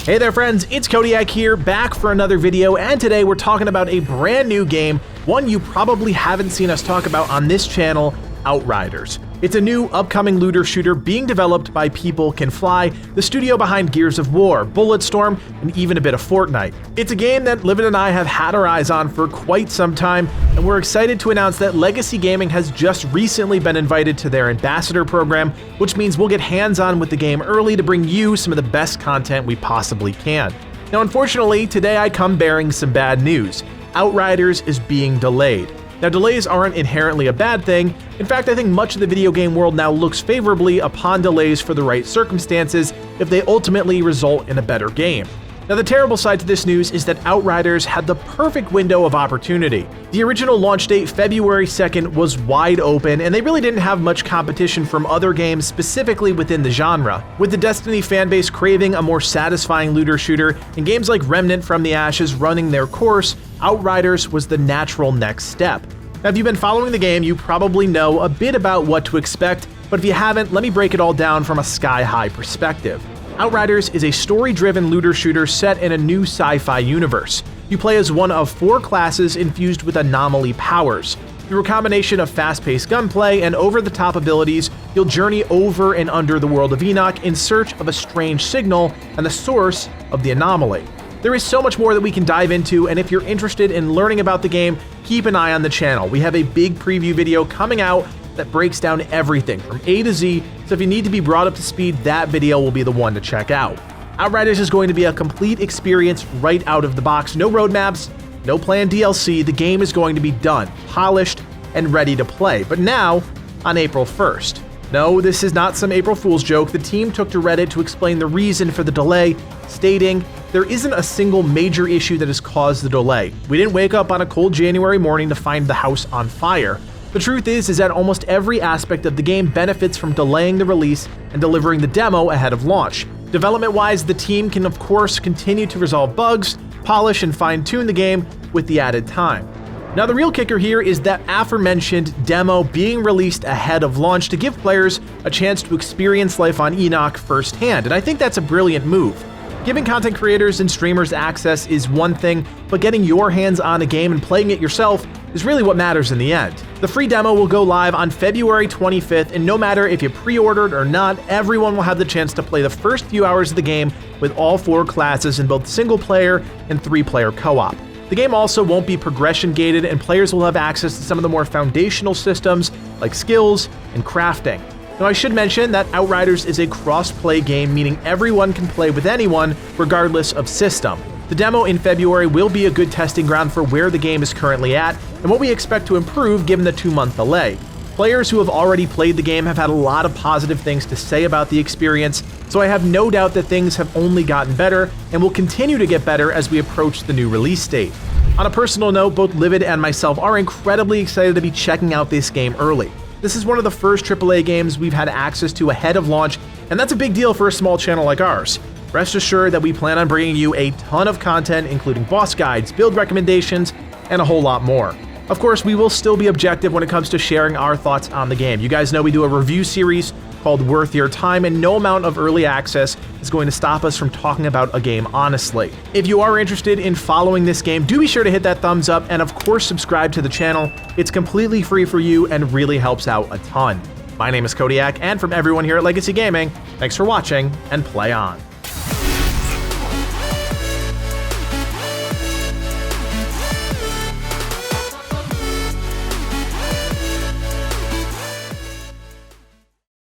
Hey there friends, it's Codiak here, back for another video, and today we're talking about a brand new game, one you probably haven't seen us talk about on this channel, Outriders. It's a new upcoming looter shooter being developed by People Can Fly, the studio behind Gears of War, Bulletstorm, and even a bit of Fortnite. It's a game that Livid and I have had our eyes on for quite some time, and we're excited to announce that Legacy Gaming has just recently been invited to their ambassador program, which means we'll get hands-on with the game early to bring you some of the best content we possibly can. Now unfortunately, today I come bearing some bad news. Outriders is being delayed. Now, delays aren't inherently a bad thing. In fact, I think much of the video game world now looks favorably upon delays for the right circumstances if they ultimately result in a better game. Now, the terrible side to this news is that Outriders had the perfect window of opportunity. The original launch date, February 2nd, was wide open, and they really didn't have much competition from other games specifically within the genre. With the Destiny fanbase craving a more satisfying looter shooter, and games like Remnant from the Ashes running their course, Outriders was the natural next step. Now, if you've been following the game, you probably know a bit about what to expect, but if you haven't, let me break it all down from a sky-high perspective. Outriders is a story-driven looter shooter set in a new sci-fi universe. You play as one of 4 classes infused with anomaly powers. Through a combination of fast-paced gunplay and over-the-top abilities, you'll journey over and under the world of Enoch in search of a strange signal and the source of the anomaly. There is so much more that we can dive into, and if you're interested in learning about the game, keep an eye on the channel. We have a big preview video coming out that breaks down everything from A to Z, so if you need to be brought up to speed, that video will be the one to check out. Outriders is going to be a complete experience right out of the box. No roadmaps, no planned DLC. The game is going to be done, polished, and ready to play. But now, on April 1st. No, this is not some April Fool's joke. The team took to Reddit to explain the reason for the delay, stating, "There isn't a single major issue that has caused the delay. We didn't wake up on a cold January morning to find the house on fire. The truth is that almost every aspect of the game benefits from delaying the release and delivering the demo ahead of launch. Development-wise, the team can of course continue to resolve bugs, polish and fine-tune the game with the added time." Now the real kicker here is that aforementioned demo being released ahead of launch to give players a chance to experience life on Enoch firsthand, and I think that's a brilliant move. Giving content creators and streamers access is one thing, but getting your hands on a game and playing it yourself is really what matters in the end. The free demo will go live on February 25th, and no matter if you pre-ordered or not, everyone will have the chance to play the first few hours of the game with all 4 classes in both single-player and 3-player co-op. The game also won't be progression gated, and players will have access to some of the more foundational systems like skills and crafting. Now I should mention that Outriders is a cross-play game, meaning everyone can play with anyone regardless of system. The demo in February will be a good testing ground for where the game is currently at and what we expect to improve given the 2-month delay. Players who have already played the game have had a lot of positive things to say about the experience, so I have no doubt that things have only gotten better and will continue to get better as we approach the new release date. On a personal note, both Livid and myself are incredibly excited to be checking out this game early. This is one of the first AAA games we've had access to ahead of launch, and that's a big deal for a small channel like ours. Rest assured that we plan on bringing you a ton of content, including boss guides, build recommendations, and a whole lot more. Of course, we will still be objective when it comes to sharing our thoughts on the game. You guys know we do a review series called Worth Your Time, and no amount of early access is going to stop us from talking about a game honestly. If you are interested in following this game, do be sure to hit that thumbs up and of course subscribe to the channel. It's completely free for you and really helps out a ton. My name is Codiak, and from everyone here at Legacy Gaming, thanks for watching and play on.